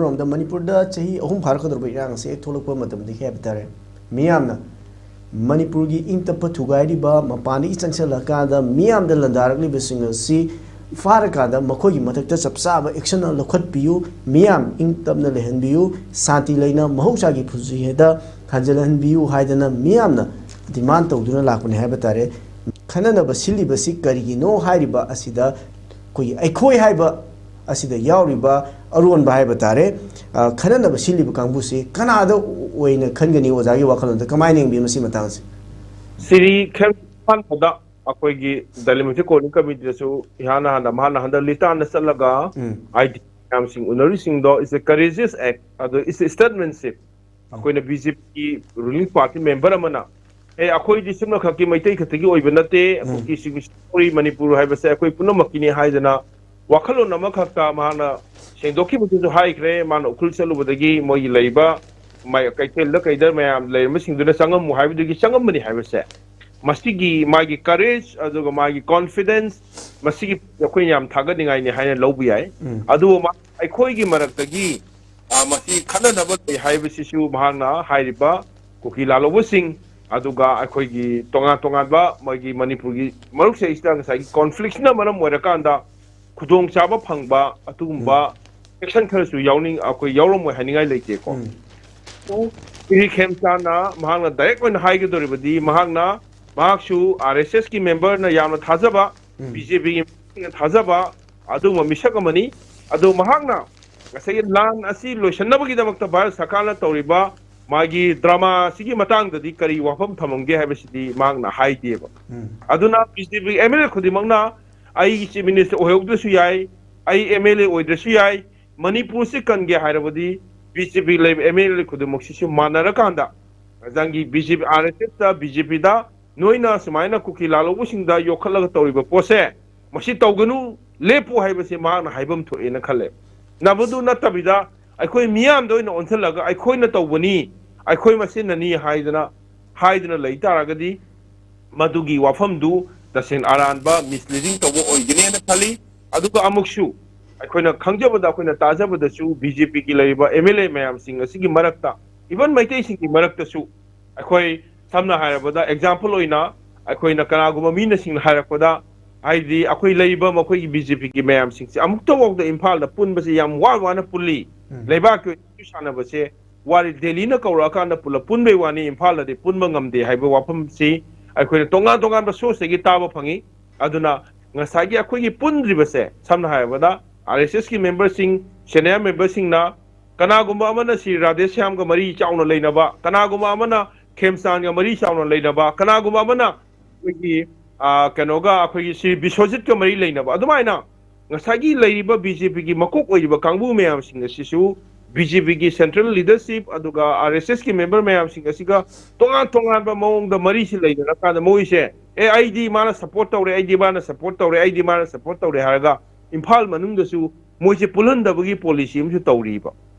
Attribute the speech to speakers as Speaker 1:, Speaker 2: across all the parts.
Speaker 1: ꯔꯣꯝꯗ ꯃꯅꯤꯄꯨꯔꯗ ꯆꯍꯤ ꯑꯍꯨꯝ ꯐꯥꯔꯛꯀꯗꯧꯔꯕ ꯏꯔꯥꯡ ꯑꯁꯤ ꯊꯣꯛꯂꯛꯄ ꯃꯇꯝꯗꯒꯤ ꯍꯥꯏꯕ ꯇꯥꯔꯦ ꯃꯤꯌꯥꯝꯅ ꯃꯅꯤꯄꯨꯔꯒꯤ ꯏꯪ ꯇꯞꯄ ꯊꯨꯒꯥꯏꯔꯤꯕ ꯃꯄꯥꯟꯗꯒꯤ ꯆꯪꯁꯤꯜꯂꯀꯥꯟꯗ ꯃꯤꯌꯥꯝꯗ ꯂꯟꯗꯥꯔꯛꯂꯤꯕꯁꯤꯡ ꯑꯁꯤ ꯐꯥꯔꯀꯥꯟꯗ ꯃꯈꯣꯏꯒꯤ ꯃꯊꯛꯇ ꯆꯞ ꯆꯥꯕ ꯑꯦꯛꯁꯟ ꯂꯧꯈꯠꯄꯤꯌꯨ ꯃꯤꯌꯥꯝ ꯏꯪ ꯇꯞꯅ ꯂꯩꯍꯟꯕꯤꯌꯨ ꯁꯥꯟꯇꯤ ꯂꯩꯅ ꯃꯍꯧꯁꯥꯒꯤ ꯄꯨꯟꯁꯤꯗ ꯍꯟꯖꯤꯜꯍꯟꯕꯤꯌꯨ ꯍꯥꯏꯗꯅ ꯃꯤꯌꯥꯝꯅ ꯗꯤꯃꯥꯟ ꯇꯧꯗꯨꯅ ꯂꯥꯛꯄꯅꯤ ꯍꯥꯏꯕ ꯇꯥꯔꯦ ꯈꯟꯅꯅꯕ ꯁꯤꯜꯂꯤꯕꯁꯤ ꯀꯔꯤꯒꯤꯅꯣ ꯍꯥꯏꯔꯤꯕ ꯑꯁꯤꯗ ꯑꯩꯈꯣꯏ ꯍꯥꯏꯕ ꯑꯁꯤꯗ ꯌꯥꯎꯔꯤꯕ ꯑꯔꯣꯟꯕ ꯍꯥꯏꯕ ꯇꯥꯔꯦ ꯈꯟꯅꯅꯕ ꯁꯤꯜꯂꯤꯕ ꯀꯥꯡꯕꯨꯁꯤ ꯀꯅꯥꯗ ꯑꯣꯏꯅ ꯈꯟꯒꯅꯤ ꯑꯣꯖꯥꯒꯤ ꯋꯥꯈꯜꯂꯣꯟꯗ ꯀꯃꯥꯏꯅ ꯌꯦꯡꯕꯤ ꯃꯁꯤ ꯃꯇꯥꯡꯁꯦ
Speaker 2: ꯁꯤꯔꯤ ꯈꯦꯜꯄꯥꯟꯗ ꯑꯩꯈꯣꯏꯒꯤ ꯗꯦꯂꯤꯃꯤꯇꯦꯠ ꯀꯣꯑꯣꯔꯗꯤꯅꯦꯠ ꯀꯃꯤꯇꯤꯗꯁꯨ ꯏꯍꯥꯟ ꯍꯥꯟꯅ ꯃꯥꯅ ꯍꯟꯗꯛ ꯂꯤꯇꯥꯟꯗ ꯆꯠꯂꯒ ꯑꯥꯏꯗꯤ ꯃꯌꯥꯝꯁꯤꯡ ꯎꯅꯔꯤꯁꯤꯡꯗꯣ ꯏꯁ ꯑꯦ ꯀꯔꯦꯖꯤꯌꯁ ꯑꯦꯛ ꯑꯗꯣ ꯏꯁ ꯑꯦ ꯁ꯭ꯇꯦꯠꯃꯦꯟꯁꯤꯞ ꯑꯩꯈꯣꯏꯅ ꯕꯤꯖꯦꯄꯤ ꯔꯨꯂꯤꯡ ꯄꯥꯔꯇꯤ ꯃꯦꯝꯕꯔ ꯑꯃꯅ ꯑꯩꯈꯣꯏꯗꯤ ꯁꯨꯝꯅ ꯈꯛꯀꯤ ꯃꯩꯇꯩ ꯈꯛꯇꯒꯤ ꯑꯣꯏꯕ ꯅꯠꯇꯦ ꯀꯨꯀꯤ ꯃꯅꯤꯄꯨꯔ ꯍꯥꯏꯕꯁꯦ ꯑꯩꯈꯣꯏ ꯄꯨꯝꯅꯃꯛꯀꯤꯅꯤ ꯍꯥꯏꯗꯅ ꯋꯥꯈꯜꯂꯣꯟ ꯑꯃꯈꯛꯇ ꯃꯍꯥꯛꯅ ꯁꯦꯡꯗꯣꯛꯈꯤꯕꯗꯨꯁꯨ ꯍꯥꯏꯈ꯭रे ꯃꯥꯅ ꯎꯈ꯭ꯔꯨꯜ ꯆꯠꯂꯨꯕꯗꯒꯤ ꯃꯣꯏꯒꯤ ꯂꯩꯔꯤꯕ ꯀꯩꯊꯦꯜꯗ ꯀꯩꯗ ꯃꯌꯥꯝ ꯂꯩꯔꯤꯕꯁꯤꯡꯗꯨꯅ ꯆꯪꯉꯝꯃꯨ ꯍꯥꯏꯕꯗꯨꯒꯤ ꯆꯪꯉꯝꯕꯅꯤ ꯍꯥꯏꯕꯁꯦ ꯃꯁꯤꯒꯤ ꯃꯥꯒꯤ ꯀꯔꯦꯖ ꯑꯗꯨꯒ ꯃꯥꯒꯤ ꯀꯣꯟꯐꯤꯗꯦꯟꯁ ꯃꯁꯤꯒꯤ ꯑꯩꯈꯣꯏꯅ ꯌꯥꯝ ꯊꯥꯒꯠꯅꯤꯡꯉꯥꯏꯅꯤ ꯍꯥꯏꯅ ꯂꯧꯕ ꯌꯥꯏ ꯑꯗꯨꯕꯨ ꯑꯩꯈꯣꯏꯒꯤ ꯃꯔꯛꯇꯒꯤ ꯃꯁꯤ ꯈꯟꯅꯅꯕ ꯂꯩ ꯍꯥꯏꯕꯁꯤꯁꯨ ꯃꯍꯥꯛꯅ ꯍꯥꯏꯔꯤꯕ ꯀꯨꯀꯤ ꯂꯥꯂꯧꯕꯁꯤꯡ ꯑꯗꯨꯒ ꯑꯩꯈꯣꯏꯒꯤ ꯇꯣꯉꯥꯟ ꯇꯣꯉꯥꯟꯕ ꯃꯣꯏꯒꯤ ꯃꯅꯤꯄꯨꯔꯒꯤ ꯃꯔꯨꯞꯁꯤꯡꯁꯤꯗ ꯉꯁꯥꯏꯒꯤ ꯀꯣꯟꯐ꯭ꯂꯤꯛꯁꯅ ꯃꯔꯝ ꯑꯣꯏꯔꯀꯥꯟꯗ ꯈꯨꯗꯣꯡꯆꯥꯕ ꯐꯪꯕ ꯑꯗꯨꯒꯨꯝꯕ ꯑꯦꯛꯁꯟ ꯈꯔꯁꯨ ꯑꯩꯈꯣꯏ ꯌꯥꯎꯔꯝꯃꯣꯏ ꯍꯥꯏꯅꯤꯡꯉꯥꯏ ꯂꯩꯇꯦꯀꯣ ꯁꯤꯔꯤ ꯈꯦꯝꯆꯥꯟꯅ ꯃꯍꯥꯛꯅ ꯗꯥꯏꯔꯦꯛ ꯑꯣꯏꯅ ꯍꯥꯏꯒꯗꯧꯔꯤꯕꯗꯤ ꯃꯍꯥꯛꯁꯨ ꯑꯥꯔ ꯑꯦꯁ ꯑꯦꯁꯀꯤ ꯃꯦꯝꯕꯔꯅ ꯌꯥꯝꯅ ꯊꯥꯖꯕ ꯕꯤ ꯖꯦ ꯄꯤꯒꯤ ꯊꯥꯖꯕ ꯑꯗꯨꯒꯨꯝꯕ ꯃꯤꯁꯛ ꯑꯃꯅꯤ ꯑꯗꯨ ꯃꯍꯥꯛꯅ ꯉꯁꯥꯏꯒꯤ ꯂꯥꯟ ꯑꯁꯤ ꯂꯣꯏꯁꯤꯟꯅꯕꯒꯤꯗꯃꯛꯇ ꯚꯥꯔꯠ ꯁꯔꯀꯥꯔꯅ ꯇꯧꯔꯤꯕ ꯃꯥꯒꯤ ꯗ꯭ꯔꯃꯥ ꯑꯁꯤꯒꯤ ꯃꯇꯥꯡꯗꯗꯤ ꯀꯔꯤ ꯋꯥꯐꯝ ꯊꯝꯃꯝꯒꯦ ꯍꯥꯏꯕꯁꯤꯗꯤ ꯃꯍꯥꯛꯅ ꯍꯥꯏꯗꯦꯕ ꯑꯗꯨꯅ B J P M L A ꯈꯨꯗꯤꯡꯃꯛꯅ ꯑꯩꯒꯤ ꯆꯤꯞ ꯃꯤꯅꯤꯁꯇꯔ ꯑꯣꯏꯍꯧꯗ꯭ꯔꯁꯨ ꯌꯥꯏ ꯑꯩ ꯑꯦꯝ ꯑꯦꯜ ꯑꯦ ꯑꯣꯏꯗ꯭ꯔꯁꯨ ꯌꯥꯏ ꯃꯅꯤꯄꯨꯔꯁꯤ ꯀꯟꯒꯦ ꯍꯥꯏꯔꯕꯗꯤ ꯕꯤ ꯖꯦ ꯄꯤ ꯂꯩꯕ ꯑꯦꯝ ꯑꯦꯜ ꯑꯦ ꯈꯨꯗꯤꯡꯃꯛꯁꯤꯁꯨ ꯃꯥꯟꯅꯔꯀꯥꯟꯗ ꯉꯁꯥꯏꯒꯤ ꯕꯤ ꯖꯦ ꯄꯤ ꯑꯥꯔ ꯑꯦꯁ ꯑꯦꯁꯇ ꯕꯤ ꯖꯦ ꯄꯤꯗ ꯅꯣꯏꯅ ꯁꯨꯃꯥꯏꯅ ꯀꯨꯀꯤ ꯂꯥꯂꯧꯕꯁꯤꯡꯗ ꯌꯣꯛꯈꯠꯂꯒ ꯇꯧꯔꯤꯕ ꯄꯣꯠꯁꯦ ꯃꯁꯤ ꯇꯧꯒꯅꯨ ꯂꯦꯞꯄꯨ ꯍꯥꯏꯕꯁꯦ ꯃꯍꯥꯛꯅ ꯍꯥꯏꯐꯝ ꯊꯣꯛꯑꯦꯅ ꯈꯜꯂꯦ ꯅꯕꯗꯨ ꯅꯠꯇꯕꯤꯗ ꯑꯩꯈꯣꯏ ꯃꯤꯌꯥꯝꯗ ꯑꯣꯏꯅ ꯑꯣꯟꯁꯤꯜꯂꯒ ꯑꯩꯈꯣꯏꯅ ꯇꯧꯕꯅꯤ ꯑꯩꯈꯣꯏ ꯃꯁꯦꯟꯅꯅꯤ ꯍꯥꯏꯗꯅ ꯂꯩ ꯇꯥꯔꯒꯗꯤ ꯃꯗꯨꯒꯤ ꯋꯥꯐꯝꯗꯨ ꯇꯁꯦꯡꯅ ꯑꯔꯥꯟꯕ ꯃꯤꯁꯂꯤꯗꯤꯡ ꯇꯧꯕ ꯑꯣꯏꯒꯅꯦꯅ ꯈꯜꯂꯤ ꯑꯗꯨꯒ ꯑꯃꯨꯛꯁꯨ ꯑꯩꯈꯣꯏꯅ ꯈꯪꯖꯕꯗ ꯑꯩꯈꯣꯏꯅ ꯇꯥꯖꯕꯗꯁꯨ ꯕꯤ ꯖꯦ ꯄꯤꯒꯤ ꯂꯩꯔꯤꯕ ꯑꯦꯝ ꯑꯦꯜ ꯑꯦ ꯃꯌꯥꯝꯁꯤꯡ ꯑꯁꯤꯒꯤ ꯃꯔꯛꯇ ꯏꯚꯟ ꯃꯩꯇꯩꯁꯤꯡꯒꯤ ꯃꯔꯛꯇꯁꯨ ꯑꯩꯈꯣꯏ ꯁꯝꯅ ꯍꯥꯏꯔꯕꯗ ꯑꯦꯛꯖꯥꯝꯄꯜ ꯑꯣꯏꯅ ꯑꯩꯈꯣꯏꯅ ꯀꯅꯥꯒꯨꯝꯕ ꯃꯤꯅꯁꯤꯡꯅ ꯍꯥꯏꯔꯛꯄꯗ ꯍꯥꯏꯗꯤ ꯑꯩꯈꯣꯏ ꯂꯩꯔꯤꯕ ꯃꯈꯣꯏꯒꯤ ꯕꯤ ꯖꯦ ꯄꯤꯒꯤ ꯃꯌꯥꯝꯁꯤꯡꯁꯦ ꯑꯃꯨꯛꯇꯐꯥꯎꯗ ꯏꯝꯐꯥꯜꯗ ꯄꯨꯟꯕꯁꯦ ꯌꯥꯝ ꯋꯥꯅ ꯄꯨꯜꯂꯤ ꯂꯩꯕꯥꯛꯀꯤ ꯑꯣꯏꯅ ꯁꯥꯟꯅꯕꯁꯦ ꯋꯥꯔꯤ ꯗꯦꯜꯂꯤꯅ ꯀꯧꯔꯛꯑꯀꯥꯟꯗ ꯄꯨꯂꯞ ꯄꯨꯟꯕꯩ ꯋꯥꯅꯤ ꯏꯝꯐꯥꯜꯗꯗꯤ ꯄꯨꯟꯕ ꯉꯝꯗꯦ ꯍꯥꯏꯕ ꯋꯥꯐꯝꯁꯤ ꯑꯩꯈꯣꯏꯅ ꯇꯣꯉꯥꯟ ꯇꯣꯉꯥꯟꯕ ꯁꯣꯔꯁꯇꯒꯤ ꯇꯥꯕ ꯐꯪꯉꯤ ꯑꯗꯨꯅ ꯉꯁꯥꯏꯒꯤ ꯑꯩꯈꯣꯏꯒꯤ ꯄꯨꯟꯗ꯭ꯔꯤꯕꯁꯦ ꯁꯝꯅ ꯍꯥꯏꯔꯕꯗ ꯑꯥꯔ ꯑꯦꯁ ꯑꯦꯁꯀꯤ ꯃꯦꯝꯕꯔꯁꯤꯡ ꯁꯦꯅꯤꯌꯔ ꯃꯦꯝꯕꯔꯁꯤꯡꯅ ꯀꯅꯥꯒꯨꯝꯕ ꯑꯃꯅ ꯁꯤ ꯔꯥꯙꯦꯁ꯭ꯌꯥꯝꯒ ꯃꯔꯤ ꯆꯥꯎꯅ ꯂꯩꯅꯕ ꯀꯅꯥꯒꯨꯝꯕ ꯑꯃꯅ ꯈꯦꯝꯆꯥꯟꯒ ꯃꯔꯤ ꯆꯥꯎꯅ ꯂꯩꯅꯕ ꯀꯅꯥꯒꯨꯝꯕ ꯑꯃꯅ ꯑꯩꯈꯣꯏꯒꯤ ꯑꯩꯈꯣꯏꯒꯤ ꯁꯤ ꯕꯤꯁ꯭ꯋꯖꯤꯠꯀ ꯃꯔꯤ ꯂꯩꯅꯕ ꯑꯗꯨꯃꯥꯏꯅ ꯉꯁꯥꯏꯒꯤ ꯂꯩꯔꯤꯕ ꯕꯤ ꯖꯦ ꯄꯤꯒꯤ ꯃꯀꯣꯛ ꯑꯣꯏꯔꯤꯕ ꯀꯥꯡꯕꯨ ꯃꯌꯥꯝꯁꯤꯡ ꯑꯁꯤꯁꯨ ꯕꯤ ꯖꯦ ꯄꯤꯒꯤ ꯁꯦꯟꯇ꯭ꯔꯦꯜ ꯂꯤꯗꯔꯁꯤꯞ ꯑꯗꯨꯒ ꯑꯥꯔ ꯑꯦꯁ ꯑꯦꯁꯀꯤ ꯃꯦꯝꯕꯔ ꯃꯌꯥꯝꯁꯤꯡ ꯑꯁꯤꯒ ꯇꯣꯉꯥꯟ ꯇꯣꯉꯥꯟꯕ ꯃꯑꯣꯡꯗ ꯃꯔꯤꯁꯤ ꯂꯩꯅꯔꯀꯥꯟꯗ ꯃꯣꯏꯁꯦ ꯑꯩꯗꯤ ꯃꯥꯅ ꯁꯞꯄꯣꯔꯠ ꯇꯧꯔꯦ ꯑꯩꯗꯤ ꯃꯥꯅ ꯁꯞꯄꯣꯔట్ ꯇꯧꯔꯦ ꯑꯩꯗꯤ ꯃꯥꯅ ꯁꯞꯄꯣꯔꯠ ꯇꯧꯔꯦ ꯍꯥꯏꯔꯒ ꯏꯝꯐꯥꯜ ꯃꯅꯨꯡꯗꯁꯨ ꯃꯣꯏꯁꯦ ꯄꯨꯜꯍꯟꯗꯕꯒꯤ ꯄꯣꯂꯤꯁꯤ ꯑꯃꯁꯨ ꯇꯧꯔꯤꯕ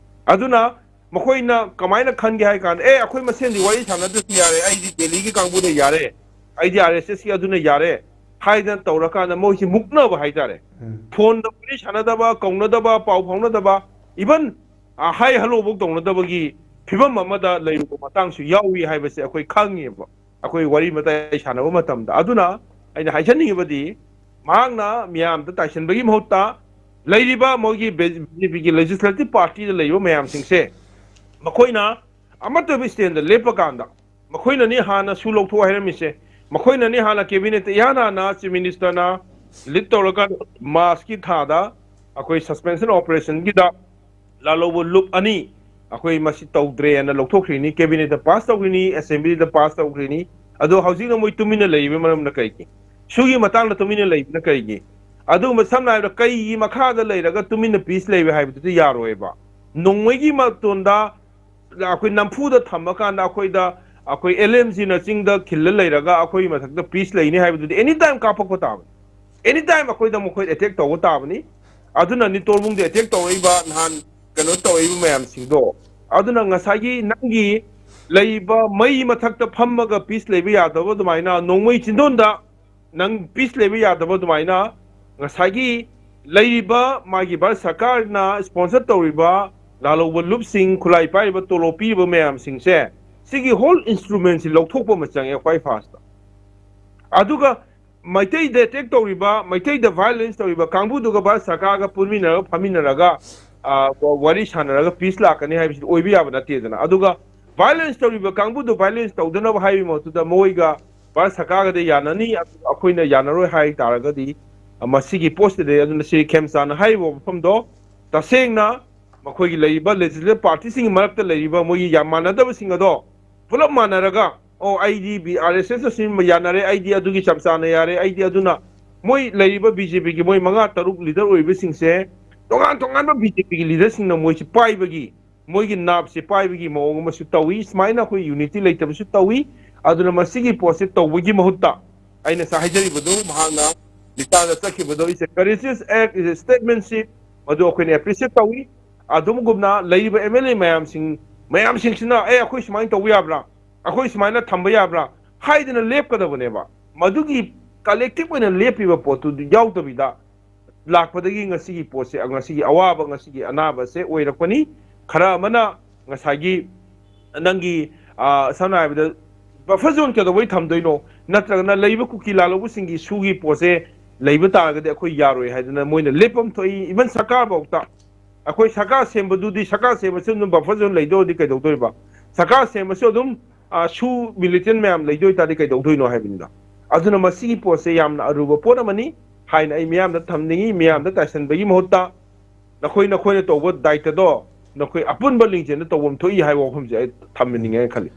Speaker 2: ꯑꯗꯨꯅ ꯃꯈꯣꯏꯅ ꯀꯃꯥꯏꯅ ꯈꯟꯒꯦ ꯍꯥꯏ ꯀꯥꯟꯗ ꯑꯩꯈꯣꯏ ꯃꯁꯦꯟꯗꯤ ꯋꯥꯔꯤ ꯁꯥꯟꯅꯗ꯭ꯔꯁꯨ ꯌꯥꯔꯦ ꯑꯩꯗꯤ ꯗꯦꯜꯂꯤꯒꯤ ꯀꯥꯡꯕꯨꯅ ꯌꯥꯔꯦ ꯑꯩꯗꯤ ꯑꯥꯔ ꯑꯦꯁ ꯑꯦꯁꯀꯤ ꯑꯗꯨꯅ ꯌꯥꯔꯦ ꯍꯥꯏꯗꯅ ꯇꯧꯔꯀꯥꯟꯗ ꯃꯣꯏꯁꯤ ꯃꯨꯛꯅꯕ ꯍꯥꯏꯇꯥꯔꯦ ꯐꯣꯟꯗ ꯋꯥꯔꯤ ꯁꯥꯟꯅꯗꯕ ꯀꯧꯅꯗꯕ ꯄꯥꯎ ꯐꯥꯎꯅꯗꯕ ꯏꯚꯟ ꯍꯥꯏ ꯍꯜꯂꯣꯐꯥꯎ ꯇꯧꯅꯗꯕꯒꯤ ꯐꯤꯕꯝ ꯑꯃꯗ ꯂꯩꯔꯨꯕ ꯃꯇꯥꯡꯁꯨ ꯌꯥꯎꯏ ꯍꯥꯏꯕꯁꯦ ꯑꯩꯈꯣꯏ ꯈꯪꯉꯦꯕ ꯑꯩꯈꯣই ꯋꯥꯔꯤ ꯋꯥꯇꯥꯏ ꯁꯥꯟꯅꯕ ꯃꯇꯝꯗ ꯑꯗꯨꯅ ꯑꯩꯅ ꯍꯥꯏꯖꯅꯤꯡꯉꯤꯕꯗꯤ ꯃꯍꯥꯛꯅ ꯃꯤꯌꯥꯝꯗ ꯇꯥꯏꯁꯤꯟꯕꯒꯤ ꯃꯍꯨꯠꯇ ꯂꯩꯔꯤꯕ ꯃꯣꯏꯒꯤ ꯕꯤ ꯖꯦ ꯄꯤꯒꯤ ꯂꯦꯖꯤꯁꯂꯦꯇꯤꯚ ꯄꯥꯔꯇꯤꯗ ꯂꯩꯔꯤꯕ ꯃꯌꯥꯝꯁꯤꯡꯁꯦ ꯃꯈꯣꯏꯅ ꯑꯃꯠꯇ ꯁ꯭ꯇꯦꯟꯗ ꯂꯦꯞꯄꯀꯥꯟꯗ ꯃꯈꯣꯏꯅꯅꯤ ꯍꯥꯟꯅ ꯁꯨ ꯂꯧꯊꯣꯛ ꯍꯥꯏꯔꯝꯃꯤꯁꯦ ꯃꯈꯣꯏꯅꯅꯤ ꯍꯥꯟꯅ ꯀꯦꯕꯤꯅꯦꯠꯇ ꯏꯍꯥꯟ ꯍꯥꯟꯅ ꯆꯤꯐ ꯃꯤꯅꯤꯁꯇꯔꯅ ꯂꯤꯗ ꯇꯧꯔꯀꯥꯟꯗ ꯃꯥꯔꯆꯀꯤ ꯊꯥꯗ ꯑꯩꯈꯣꯏ ꯁꯁꯄꯦꯟꯁꯟ ꯑꯣꯄꯔꯦꯁꯟꯒꯤꯗ ꯂꯥꯂꯧꯕ ꯂꯨꯞ ꯑꯅꯤ ꯑꯩꯈꯣꯏ ꯃꯁꯤ ꯇꯧꯗ꯭ꯔꯦꯅ ꯂꯧꯊꯣꯛꯈ꯭ꯔꯤꯅꯤ ꯀꯦꯕꯤꯅꯦꯠꯇ ꯄꯥꯁ ꯇꯧꯈ꯭ꯔꯤꯅꯤ ꯑꯦꯁꯦꯝꯕ꯭ꯂꯤꯗ ꯄꯥꯁ ꯇꯧꯈ꯭ꯔꯤꯅꯤ ꯑꯗꯣ ꯍꯧꯖꯤꯛꯅ ꯃꯣꯏ ꯇꯨꯃꯤꯟꯅ ꯂꯩꯔꯤꯕ ꯃꯔꯝꯅ ꯀꯩꯒꯤ ꯁꯨꯒꯤ ꯃꯇꯥꯡꯗ ꯇꯨꯃꯤꯟꯅ ꯂꯩꯕꯅ ꯀꯩꯒꯤ ꯑꯗꯨꯒꯨꯝꯕ ꯁꯝꯅ ꯍꯥꯏꯔꯕꯗ ꯀꯩꯒꯤ ꯃꯈꯥꯗ ꯂꯩꯔꯒ ꯇꯨꯃꯤꯟꯅ ꯄꯤꯁ ꯂꯩꯕ ꯍꯥꯏꯕꯗꯨꯗꯤ ꯌꯥꯔꯣꯏꯕ ꯅꯣꯡꯃꯩꯒꯤ ꯃꯇꯣꯟꯗ ꯑꯩꯈꯣꯏ ꯅꯝꯐꯨꯗ ꯊꯝꯃꯀꯥꯟꯗ ꯑꯩꯈꯣꯏ ꯑꯦꯜ ꯑꯦꯝ ꯁꯤꯅ ꯆꯤꯡꯗ ꯈꯤꯜꯂ ꯂꯩꯔꯒ ꯑꯩꯈꯣꯏꯒꯤ ꯃꯊꯛꯇ ꯄꯤꯁ ꯂꯩꯅꯤ ꯍꯥꯏꯕꯗꯨꯗꯤ ꯑꯦꯅꯤ ꯇꯥꯏꯝ ꯀꯥꯞꯄꯛꯄ ꯇꯥꯕꯅꯤ ꯑꯦꯅꯤ ꯇꯥꯏꯝ ꯃꯈꯣꯏ ꯑꯦꯇꯦꯛ ꯇꯧꯕ ꯇꯥꯕꯅꯤ ꯑꯗꯨꯅꯅꯤ ꯇꯣꯔꯕꯨꯡꯗ ꯑꯦꯇꯦꯛ ꯇꯧꯔꯛꯏꯕ ꯅꯍꯥꯟ ꯇꯧꯔꯛꯏꯕ ꯃꯌꯥꯝꯁꯤꯡꯗꯣ ꯑꯗꯨꯅ ꯉꯁꯥꯏꯒꯤ ꯅꯪꯒꯤ ꯂꯩꯕ ꯃꯩ ꯃꯊꯛꯇ ꯐꯝꯃꯒ ꯄꯤꯁ ꯂꯩꯕ ꯌꯥꯗꯕ ꯑꯗꯨꯃꯥꯏꯅ ꯅꯣꯡꯃꯩ ꯆꯤꯟꯗꯣꯟꯗ ꯅꯪ ꯄꯤꯁ ꯂꯩꯕ ꯌꯥꯗꯕ ꯑꯗꯨꯃꯥꯏꯅ ꯉꯁꯥꯏꯒꯤ ꯂꯩꯔꯤꯕ ꯃꯥꯒꯤ ꯚꯥꯔꯠ ꯁꯔꯀꯥꯔꯅ ꯁ꯭ꯄꯣꯟꯁꯔ ꯇꯧꯔꯤꯕ ꯂꯥꯂꯧꯕ ꯂꯨꯞꯁꯤꯡ ꯈꯨꯠꯂꯥꯏ ꯄꯥꯏꯔꯤꯕ ꯇꯣꯂꯣꯞ ꯄꯤꯔꯤꯕ ꯃꯌꯥꯝꯁꯤꯡꯁꯦ ꯁꯤꯒꯤ ꯍꯣꯜ ꯏꯟꯁꯇ꯭ꯔꯨꯃꯦꯟꯁꯤ ꯂꯧꯊꯣꯛꯄ ꯑꯃ ꯆꯪꯉꯦ ꯈ꯭ꯋꯥꯏ ꯐꯥꯔꯁꯇ ꯑꯗꯨꯒ ꯃꯩꯇꯩꯗ ꯑꯦꯇꯦꯛ ꯇꯧꯔꯤꯕ ꯃꯩꯇꯩꯗ ꯚꯥꯏꯑꯣꯂꯦꯟꯁ ꯇꯧꯔꯤꯕ ꯀꯥꯡꯕꯨꯗꯨꯒ ꯚꯥꯔꯠ ꯁꯔꯀꯥꯔꯒ ꯄꯨꯟꯃꯤꯟꯅꯔꯒ ꯐꯝꯃꯤꯟꯅꯔꯒ ꯋꯥꯔꯤ ꯁꯥꯟꯅꯔꯒ ꯄꯤꯁ ꯂꯥꯛꯀꯅꯤ ꯍꯥꯏꯕꯁꯤꯗꯤ ꯑꯣꯏꯕ ꯌꯥꯕ ꯅꯠꯇꯦꯗꯅ ꯑꯗꯨꯒ ꯚꯥꯏꯑꯣꯂꯦꯟꯁ ꯇꯧꯔꯤꯕ ꯀꯥꯡꯕꯨꯗꯨ ꯚꯥꯏꯑꯣꯂꯦꯟꯁ ꯇꯧꯗꯅꯕ ꯍꯥꯏꯕꯒꯤ ꯃꯍꯨꯠꯇꯨꯗ ꯃꯣꯏꯒ ꯚꯥꯔꯠ ꯁꯔꯀꯥꯔꯒꯗ ꯌꯥꯅꯅꯤ ꯑꯩꯈꯣꯏꯅ ꯌꯥꯅꯔꯣꯏ ꯍꯥꯏ ꯇꯥꯔꯒꯗꯤ ꯃꯁꯤꯒꯤ ꯄꯣꯠꯁꯤꯗ ꯑꯗꯨꯅ ꯁꯤ ꯈꯦꯝꯆꯥꯟꯅ ꯍꯥꯏꯔꯤꯕ ꯃꯐꯝꯗꯣ ꯇꯁꯦꯡꯅ ꯃꯈꯣꯏꯒꯤ ꯂꯩꯔꯤꯕ ꯂꯦꯖꯤꯁꯂꯦꯇꯤꯚ ꯄꯥꯔꯇꯤꯁꯤꯡꯒꯤ ꯃꯔꯛꯇ ꯂꯩꯔꯤꯕ ꯃꯣꯏꯒꯤ ꯌꯥꯝ ꯃꯥꯟꯅꯗꯕꯁꯤꯡ ꯑꯗꯣ ꯄꯨꯂꯞ ꯃꯥꯟꯅꯔꯒ ꯑꯣ ꯑꯩꯗꯤ ꯑꯥꯔ ꯑꯦꯁ ꯑꯦꯁ ꯑꯁꯤ ꯌꯥꯅꯔꯦ ꯑꯩꯗꯤ ꯑꯗꯨꯒꯤ ꯆꯞ ꯆꯥꯅ ꯌꯥꯔꯦ ꯑꯩꯗꯤ ꯑꯗꯨꯅ ꯃꯣꯏ ꯂꯩꯔꯤꯕ ꯕꯤꯖꯦꯄꯤꯒꯤ ꯃꯣꯏ 5-6 ꯂꯤꯗꯔ ꯑꯣꯏꯔꯤꯕꯁꯤꯡꯁꯦ ꯇꯣꯉꯥꯟ ꯇꯣꯉꯥꯟꯕ ꯕꯤꯖꯦꯄꯤꯒꯤ ꯂꯤꯗꯔꯁꯤꯡꯅ ꯃꯣꯏꯁꯤ ꯄꯥꯏꯕꯒꯤ ꯃꯣꯏꯒꯤ ꯅꯥꯞꯁꯦ ꯄꯥꯏꯕꯒꯤ ꯃꯑꯣꯡ ꯑꯃꯁꯨ ꯇꯧꯏ ꯁꯨꯃꯥꯏꯅ ꯑꯩꯈꯣꯏ ꯌꯨꯅꯤꯇꯤ ꯂꯩꯇꯕꯁꯨ ꯇꯧꯏ ꯑꯗꯨꯅ ꯃꯁꯤꯒꯤ ꯄꯣꯠꯁꯦ ꯇꯧꯕꯒꯤ ꯃꯍꯨꯠꯇ ꯑꯩꯅ ꯍꯥꯏꯖꯔꯤꯕꯗꯨ ꯃꯍꯥꯛꯅ ꯂꯤꯇꯥꯗ ꯆꯠꯈꯤꯕꯗꯣ ꯏꯁ ꯑꯦ ꯀꯔꯦꯖꯤꯌꯁ ꯑꯦꯛ ꯏꯁ ꯑꯦ ꯁ꯭ꯇꯦꯠꯃꯦꯟꯁꯤꯞ ꯃꯗꯨ ꯑꯩꯈꯣꯏꯅ ꯑꯦꯄ꯭ꯔꯤꯁꯤꯌꯦꯠ ꯇꯧꯏ ꯑꯗꯨꯝꯒꯨꯝꯅ ꯂꯩꯔꯤꯕ ꯑꯦꯝ ꯑꯦꯜ ꯑꯦ ꯃꯌꯥꯝꯁꯤꯡꯁꯤꯅ ꯑꯩꯈꯣꯏ ꯁꯨꯃꯥꯏꯅ ꯇꯧꯕ ꯌꯥꯕ꯭ꯔꯥ ꯑꯩꯈꯣꯏ ꯁꯨꯃꯥꯏꯅ ꯊꯝꯕ ꯌꯥꯕ꯭ꯔꯥ ꯍꯥꯏꯗꯅ ꯂꯦꯞꯀꯗꯕꯅꯦꯕ ꯃꯗꯨꯒꯤ ꯀꯂꯦꯛꯇꯤꯚ ꯑꯣꯏꯅ ꯂꯦꯞꯄꯤꯕ ꯄꯣꯠꯇꯨ ꯌꯥꯎꯗꯕꯤꯗ ꯂꯥꯛꯄꯗꯒꯤ ꯉꯁꯤꯒꯤ ꯄꯣꯠꯁꯦ ꯉꯁꯤꯒꯤ ꯑꯋꯥꯕ ꯉꯁꯤꯒꯤ ꯑꯅꯥꯕꯁꯦ ꯑꯣꯏꯔꯛꯄꯅꯤ ꯈꯔ ꯑꯃꯅ ꯉꯁꯥꯏꯒꯤ ꯅꯪꯒꯤ ꯁꯝꯅ ꯍꯥꯏꯔꯕꯗ ꯕꯐꯔ ꯖꯣꯟ ꯀꯩꯗꯧꯕꯩ ꯊꯝꯗꯣꯏꯅꯣ ꯅꯠꯇ꯭ꯔꯒꯅ ꯂꯩꯕ ꯀꯨꯀꯤ ꯂꯥꯂꯧꯕꯁꯤꯡꯒꯤ ꯁꯨꯒꯤ ꯄꯣꯠꯁꯦ ꯂꯩꯕ ꯇꯥꯔꯒꯗꯤ ꯑꯩꯈꯣꯏ ꯌꯥꯔꯣꯏ ꯍꯥꯏꯗꯅ ꯃꯣꯏꯅ ꯂꯦꯞꯐꯝ ꯊꯣꯛꯏ ꯏꯚꯟ ꯁꯔꯀꯥꯔꯐꯥꯎꯗ ꯑꯩꯈꯣꯏ ꯁꯔꯀꯥꯔ ꯁꯦꯝꯕꯗꯨꯗꯤ ꯁꯔꯀꯥꯔ ꯁꯦꯝꯕꯁꯨ ꯑꯗꯨꯝ ꯕꯐꯔ ꯖꯣꯟ ꯂꯩꯗꯣꯏꯗꯤ ꯀꯩꯗꯧꯗꯣꯏꯕ ꯁꯔꯀꯥꯔ ꯁꯦꯝꯕꯁꯨ ꯑꯗꯨꯝ ꯁꯨ ꯃꯤꯂꯤꯇꯦꯟ ꯃꯌꯥꯝ ꯂꯩꯗꯣꯏ ꯇꯥꯔꯗꯤ ꯀꯩꯗꯧꯗꯣꯏꯅꯣ ꯍꯥꯏꯕꯅꯤꯗ ꯑꯗꯨꯅ ꯃꯁꯤꯒꯤ ꯄꯣꯠꯁꯦ ꯌꯥꯝꯅ ꯑꯔꯨꯕ ꯄꯣꯠ ꯑꯃꯅꯤ ꯍꯥꯏꯅ ꯑꯩ ꯃꯤꯌꯥꯝꯗ ꯊꯝꯅꯤꯡꯉꯤ ꯃꯤꯌꯥꯝꯗ ꯇꯥꯏꯁꯟꯕꯒꯤ ꯃꯍꯨꯠꯇ ꯅꯈꯣꯏꯅ ꯇꯧꯕ ꯗꯥꯏꯇꯗꯣ ꯅꯈꯣꯏ ꯑꯄꯨꯟꯕ ꯂꯤꯡꯖꯦꯜꯗ ꯇꯧꯐꯝ ꯊꯣꯛꯏ ꯍꯥꯏꯕ ꯋꯥꯐꯝꯁꯦ ꯑꯩ ꯊꯝꯍꯟꯅꯤꯡꯉꯦ ꯈꯜꯂꯤ